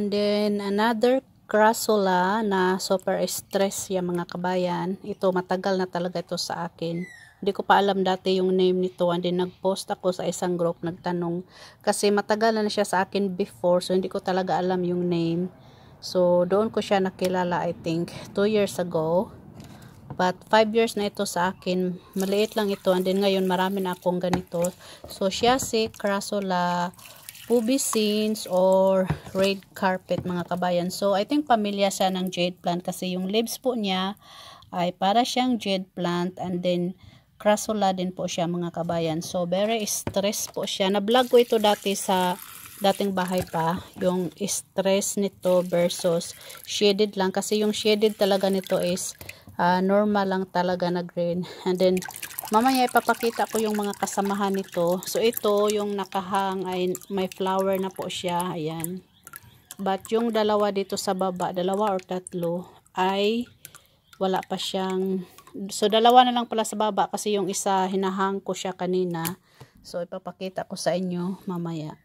And then another crassula na super stress ya mga kabayan. Ito matagal na talaga ito sa akin. Hindi ko pa alam dati yung name nito, and then nag-post ako sa isang group, nagtanong. Kasi matagal na siya sa akin before, so hindi ko talaga alam yung name. So doon ko siya nakilala, I think 2 years ago. But 5 years na ito sa akin. Maliit lang ito, and then ngayon marami na akong ganito. So siya si crassula pubescens or red carpet mga kabayan. So I think pamilya siya ng jade plant kasi yung leaves po niya ay para siyang jade plant, and then crassula din po siya mga kabayan. So very stress po siya. Na-vlog ko ito dati sa dating bahay pa, yung stress nito versus shaded lang, kasi yung shaded talaga nito is normal lang talaga na green. And then mamaya ipapakita ko yung mga kasamahan nito. So ito yung nakahang ay may flower na po siya, ayan. But yung dalawa dito sa baba, dalawa or tatlo, ay wala pa siyang, so dalawa na lang pala sa baba kasi yung isa hinahang ko siya kanina. So ipapakita ko sa inyo mamaya.